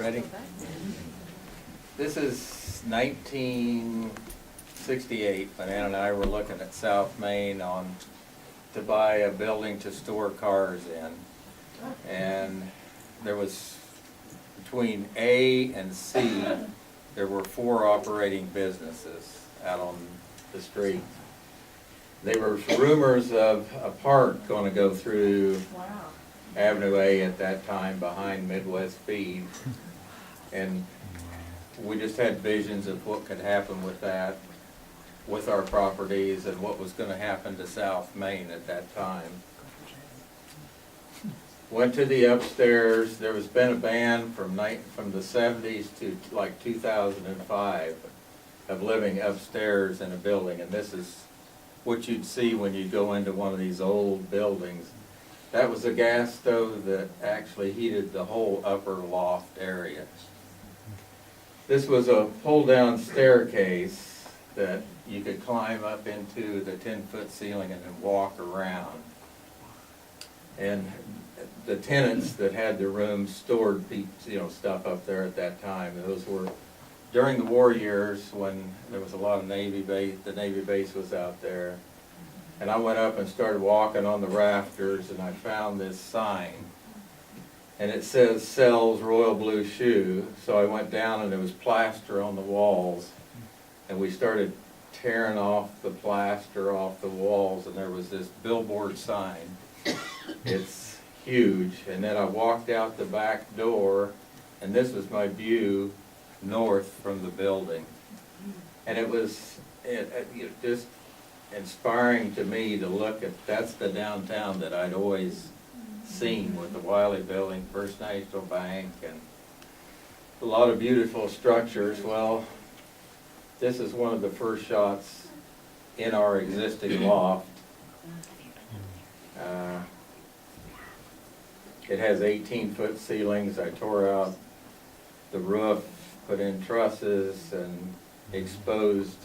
Ready? This is 1968 when Ann and I were looking at South Main to buy a building to store cars in. And there was, between A and C, there were 4 operating businesses out on the street. There were rumors of a park going to go through Avenue A at that time behind Midwest Feed. And we just had visions of what could happen with that, with our properties, and what was going to happen to South Main at that time. Went to the upstairs. There was been a ban from the 70s to like 2005 of living upstairs in a building, and this is what you'd see when you go into one of these old buildings. That was a gas stove that actually heated the whole upper loft area. This was a pull-down staircase that you could climb up into the 10-foot ceiling and then walk around. And the tenants that had the rooms stored, stuff up there at that time. Those were during the war years when there was a lot of Navy base. The Navy base was out there. And I went up and started walking on the rafters, and I found this sign. And it says, sells Royal Blue Shoe. So I went down, and there was plaster on the walls. And we started tearing off the plaster off the walls, and there was this billboard sign. It's huge. And then I walked out the back door, and this was my view north from the building. And it was just inspiring to me to look at, that's the downtown that I'd always seen, with the Wiley Building, First National Bank, and a lot of beautiful structures. Well, this is one of the first shots in our existing loft. It has 18-foot ceilings. I tore out the roof, put in trusses, and exposed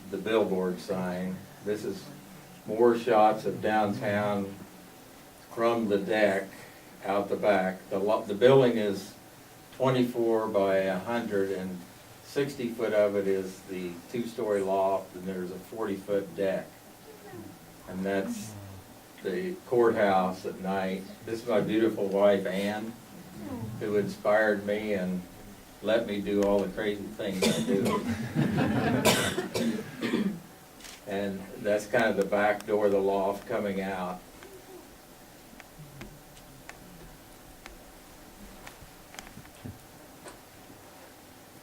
the billboard sign. This is more shots of downtown from the deck out the back. The building is 24 by 100, and 60 foot of it is the 2-story loft, and there's a 40-foot deck. And that's the courthouse at night. This is my beautiful wife, Ann, who inspired me and let me do all the crazy things I do. And that's kind of the back door of the loft coming out.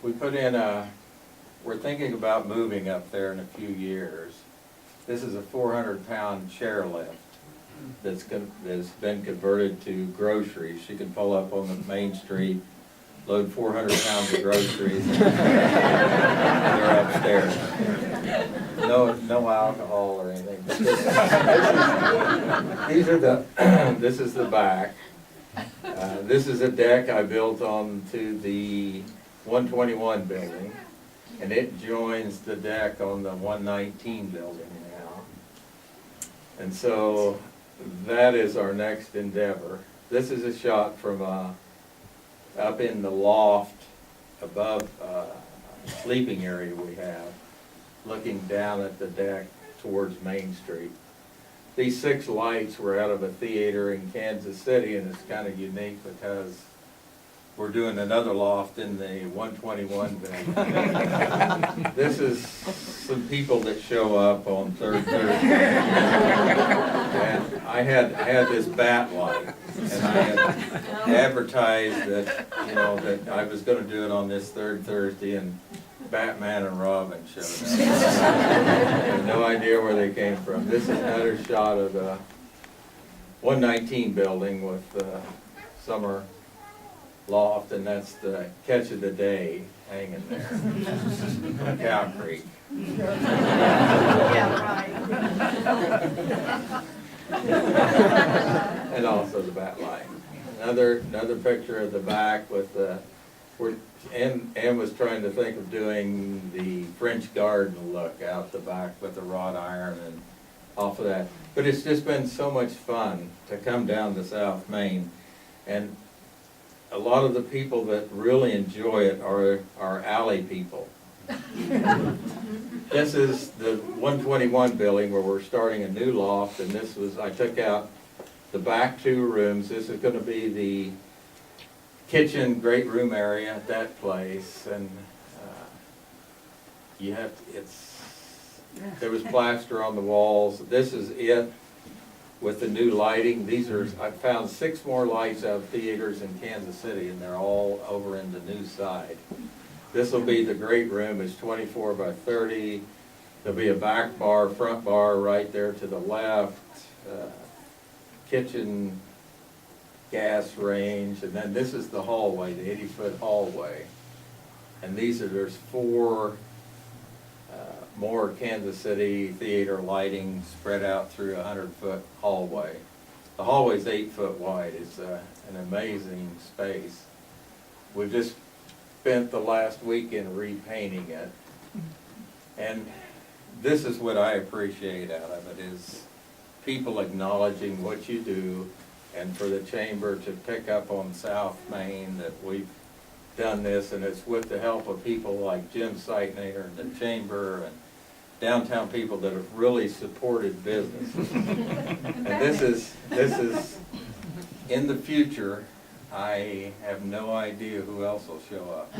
We put in we're thinking about moving up there in a few years. This is a 400-pound chairlift that's been converted to groceries. She can pull up on the main street, load 400 pounds of groceries, and they're upstairs. No alcohol or anything. This is the back. This is a deck I built onto the 121 building, and it joins the deck on the 119 building now. And so that is our next endeavor. This is a shot from up in the loft above sleeping area we have, looking down at the deck towards Main Street. These 6 lights were out of a theater in Kansas City, and it's kind of unique because we're doing another loft in the 121 building. This is some people that show up on Third Thursday. And I had this bat light, and I had advertised that, that I was going to do it on this third Thursday, and Batman and Robin showed up. I had no idea where they came from. This is another shot of the 119 building with summer loft, and that's the catch of the day hanging there on Cow Creek. Yeah, right. And also the bat light. Another picture of the back with Ann was trying to think of doing the French garden look out the back with the wrought iron and off of that. But it's just been so much fun to come down to South Main. And a lot of the people that really enjoy it are alley people. This is the 121 building where we're starting a new loft, and this was, I took out the back 2 rooms. This is gonna be the kitchen, great room area at that place, and you have, there was plaster on the walls. This is it with the new lighting. These are, I found 6 more lights out of theaters in Kansas City, and they're all over in the new side. This will be the great room. It's 24 by 30. There'll be a back bar, front bar right there to the left, kitchen, gas range, and then this is the hallway, the 80-foot hallway. And there's 4 more Kansas City theater lighting spread out through a 100-foot hallway. The hallway's 8 foot wide. It's an amazing space. We've just spent the last weekend repainting it. And this is what I appreciate out of it, is people acknowledging what you do, and for the chamber to pick up on South Main that we've done this, and it's with the help of people like Jim Sightner and the chamber and downtown people that have really supported business. And this is, in the future, I have no idea who else will show up.